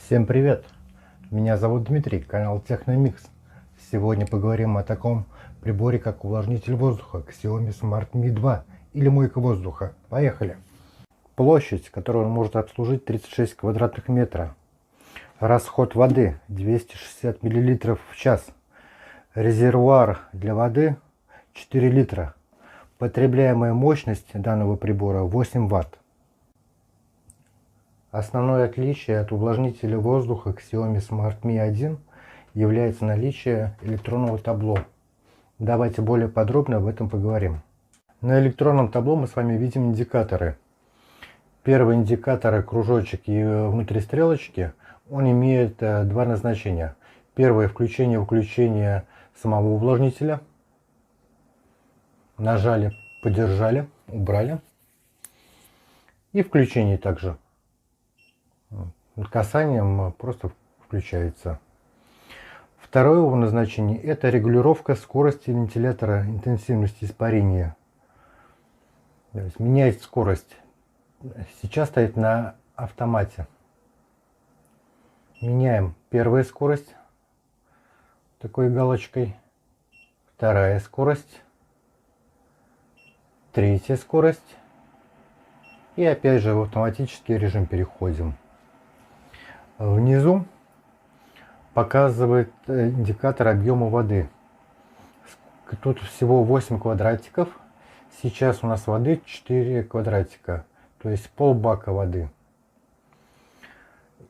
Всем привет! Меня зовут Дмитрий, канал Техномикс. Сегодня поговорим о таком приборе, как увлажнитель воздуха Xiaomi Smart Mi 2 или мойка воздуха. Поехали! Площадь, которую он может обслужить, 36 квадратных метров. Расход воды 260 мл в час. Резервуар для воды 4 литра. Потребляемая мощность данного прибора 8 Вт. Основное отличие от увлажнителя воздуха Xiaomi Smart Mi 1 является наличие электронного табло. Давайте более подробно об этом поговорим. На электронном табло мы с вами видим индикаторы. Первый индикатор, кружочек и внутри стрелочки, он имеет два назначения. Первое — включение-выключение самого увлажнителя. Нажали, подержали, убрали. И включение также. Касанием просто включается. Второе его назначение — это регулировка скорости вентилятора, интенсивности испарения. То есть меняет скорость. Сейчас стоит на автомате. Меняем первая скорость такой галочкой, вторая скорость, третья скорость, и опять же в автоматический режим переходим. Внизу показывает индикатор объема воды. Тут всего 8 квадратиков. Сейчас у нас воды 4 квадратика, то есть полбака воды.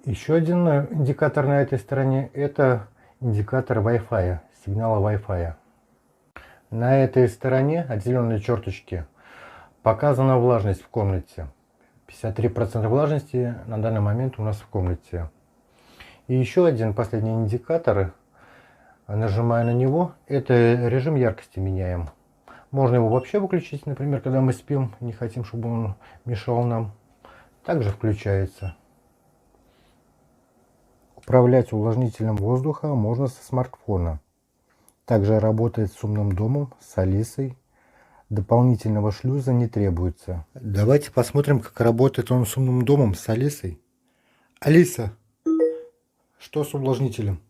Еще один индикатор на этой стороне — это индикатор Wi-Fi, сигнала Wi-Fi. На этой стороне отделенной черточки показана влажность в комнате. 53% влажности на данный момент у нас в комнате. И еще один последний индикатор, нажимая на него, это режим яркости меняем. Можно его вообще выключить, например, когда мы спим, не хотим, чтобы он мешал нам. Также включается. Управлять увлажнителем воздуха можно со смартфона. Также работает с умным домом, с Алисой. Дополнительного шлюза не требуется. Давайте посмотрим, как работает он с умным домом, с Алисой. Алиса, что с увлажнителем?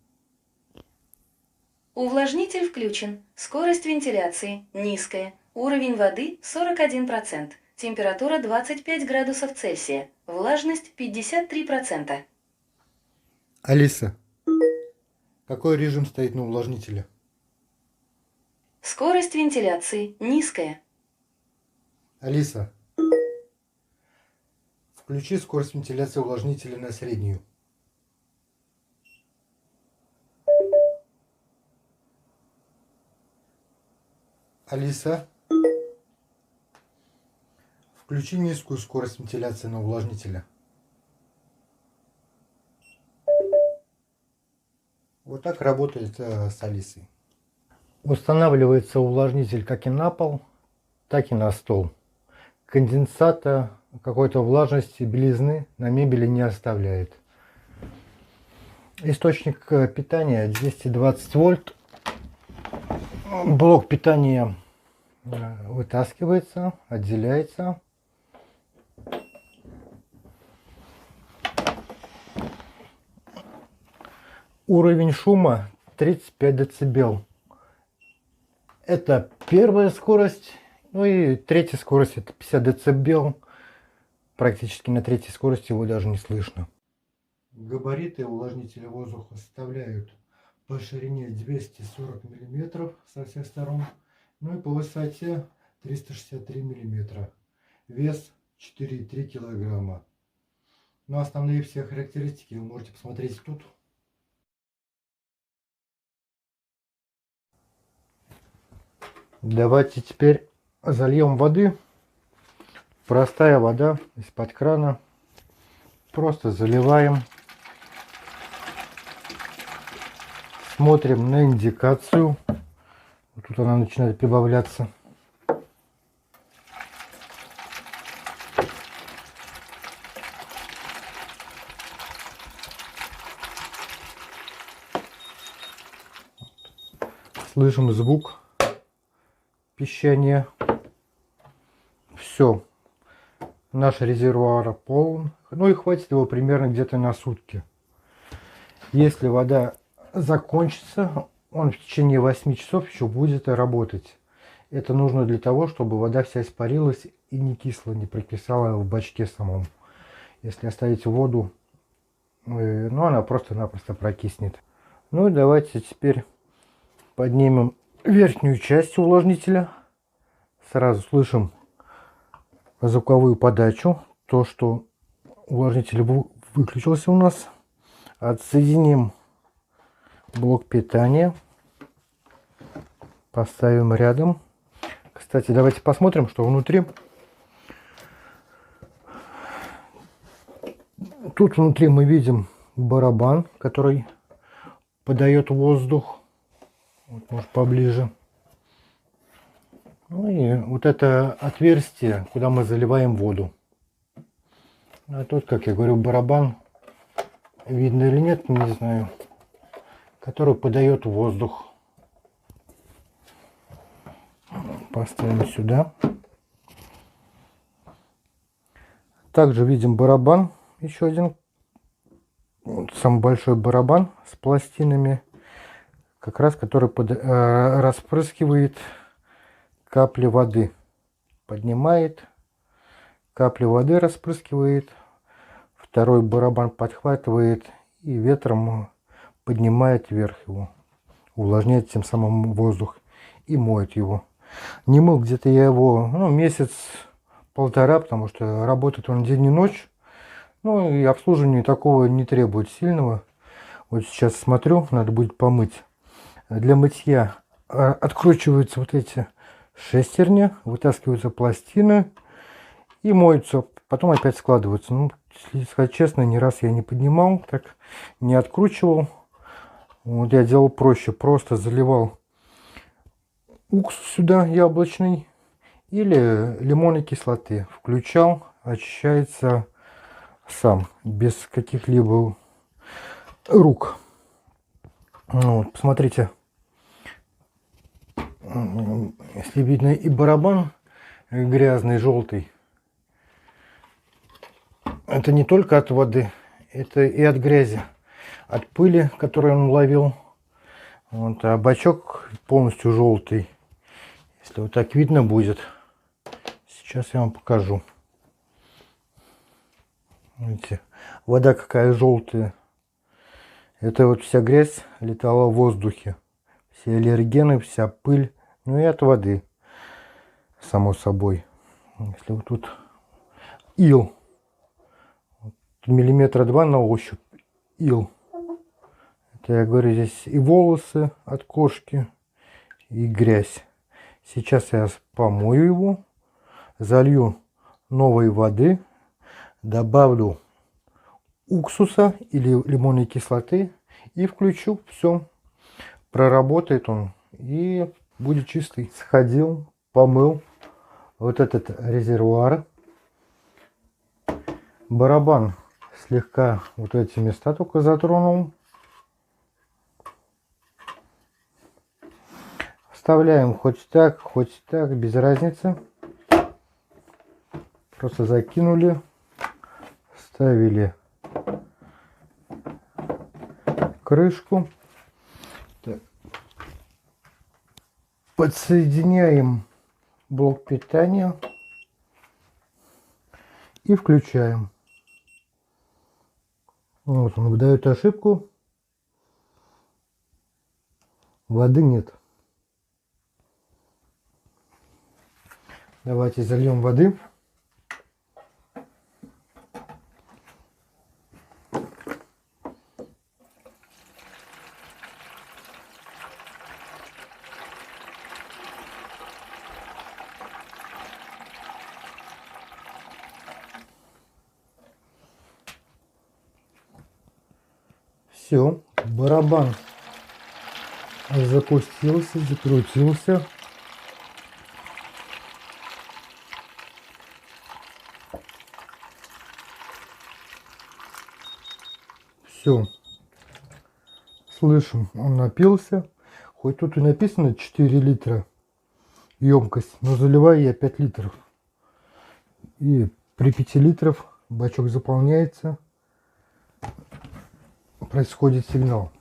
Увлажнитель включен. Скорость вентиляции низкая. Уровень воды 41%. Температура 25 градусов Цельсия. Влажность 53%. Алиса, какой режим стоит на увлажнителе? Скорость вентиляции низкая. Алиса, включи скорость вентиляции увлажнителя на среднюю. Алиса, включи низкую скорость вентиляции на увлажнителя. Вот так работает с Алисой. Устанавливается увлажнитель как и на пол, так и на стол. Конденсата, какой-то влажности, белизны на мебели не оставляет. Источник питания 220 вольт. Блок питания вытаскивается, отделяется. Уровень шума 35 дБ. Это первая скорость. Ну и третья скорость — это 50 дБ. Практически на третьей скорости его даже не слышно. Габариты увлажнителя воздуха составляют по ширине 240 мм со всех сторон, ну и по высоте 363 мм. Вес 4,3 кг. Но основные все характеристики вы можете посмотреть тут. Давайте теперь зальем воды. Простая вода из-под крана. Просто заливаем. Смотрим на индикацию. Тут она начинает прибавляться. Слышим звук пищания. Все. Наш резервуар полон. Ну и хватит его примерно где-то на сутки. Если вода закончится, он в течение 8 часов еще будет работать. Это нужно для того, чтобы вода вся испарилась и не кисла, не прокисала в бачке самом. Если оставить воду, ну она просто-напросто прокиснет. Ну и давайте теперь поднимем верхнюю часть увлажнителя. Сразу слышим звуковую подачу, то что увлажнитель выключился у нас. Отсоединим блок питания, поставим рядом. Кстати, давайте посмотрим, что внутри. Тут внутри мы видим барабан, который подает воздух. Вот, может, поближе. Ну и вот это отверстие, куда мы заливаем воду. А тут, как я говорю, барабан, видно или нет, не знаю, который подает воздух. Поставим сюда. Также видим барабан, еще один, вот самый большой барабан с пластинами, как раз который распрыскивает капли воды, поднимает, капли воды распрыскивает, второй барабан подхватывает и ветром поднимает вверх его, увлажняет тем самым воздух и моет его. Не мыл где-то я его месяц-полтора, потому что работает он день и ночь. Ну и обслуживание такого не требует сильного. Вот сейчас смотрю, надо будет помыть. Для мытья откручиваются вот эти шестерни, вытаскиваются пластины и моются, потом опять складываются. Ну, если сказать честно, ни раз я не поднимал, так не откручивал. Вот я делал проще, просто заливал уксус сюда яблочный или лимонной кислоты, включал, очищается сам, без каких-либо рук. Вот, посмотрите, если видно, и барабан грязный, желтый. Это не только от воды, это и от грязи, от пыли, которую он ловил. Вот, а бачок полностью желтый. Если вот так видно будет, сейчас я вам покажу. Видите, вода какая желтая. Это вот вся грязь летала в воздухе. Все аллергены, вся пыль. Ну и от воды, само собой. Если вот тут ил. Миллиметра 2 на ощупь ил. Это я говорю, здесь и волосы от кошки, и грязь. Сейчас я помою его, залью новой воды, добавлю уксуса или лимонной кислоты и включу. Все, проработает он и будет чистый. Сходил, помыл вот этот резервуар. Барабан слегка вот эти места только затронул. Вставляем хоть так, без разницы. Просто закинули, вставили крышку. Так. Подсоединяем блок питания и включаем. Вот он выдает ошибку. Воды нет. Давайте зальем воды. Все, барабан запустился, закрутился. Все, слышим, он напился. Хоть тут и написано 4 литра емкость, но заливаю я 5 литров. И при 5 литров бачок заполняется. происходит сигнал.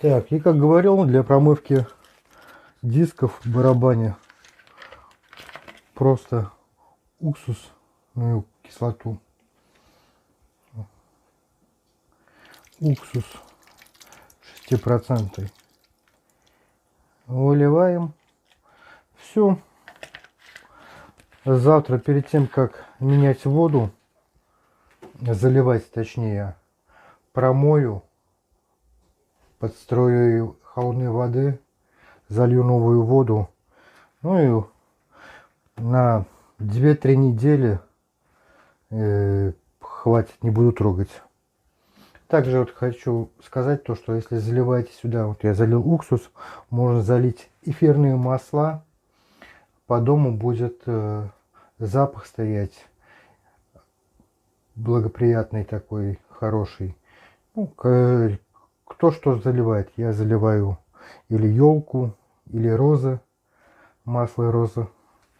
Так, и как говорил, для промывки дисков в барабане просто уксусную кислоту. Уксус 6%. Выливаем. Все. Завтра, перед тем, как менять воду, заливать точнее, промою, подстрою холодной воды, залью новую воду. Ну и на 2-3 недели хватит, не буду трогать. Также вот хочу сказать то, что если заливаете сюда, вот я залил уксус, можно залить эфирные масла. По дому будет запах стоять благоприятный такой, хороший. Ну, кто что заливает. Я заливаю или елку, или розы, масло розы.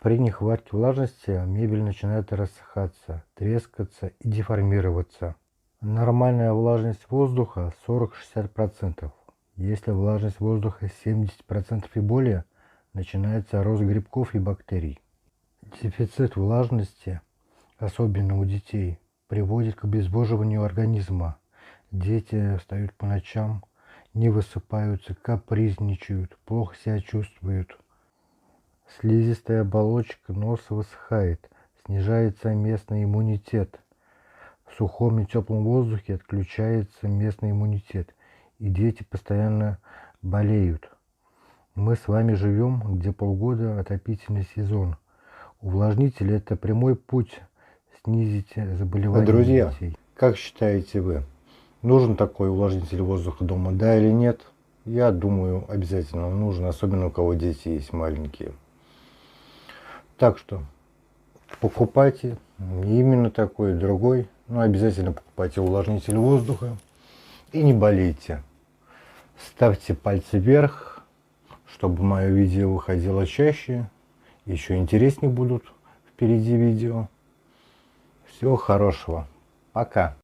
При нехватке влажности мебель начинает рассыхаться, трескаться и деформироваться. Нормальная влажность воздуха 40-60%. Если влажность воздуха 70% и более, начинается рост грибков и бактерий. Дефицит влажности, особенно у детей, приводит к обезвоживанию организма. Дети встают по ночам, не высыпаются, капризничают, плохо себя чувствуют. Слизистая оболочка носа высыхает, снижается местный иммунитет. В сухом и теплом воздухе отключается местный иммунитет, и дети постоянно болеют. Мы с вами живем, где полгода отопительный сезон. Увлажнитель – это прямой путь снизить заболевания Друзья, детей. как считаете вы, нужен такой увлажнитель воздуха дома, да или нет? Я думаю, обязательно нужен, особенно у кого дети есть маленькие. Так что покупайте не именно такой, другой, но обязательно покупайте увлажнитель воздуха и не болейте. Ставьте пальцы вверх, чтобы мое видео выходило чаще, еще интереснее будут впереди видео. Всего хорошего. Пока.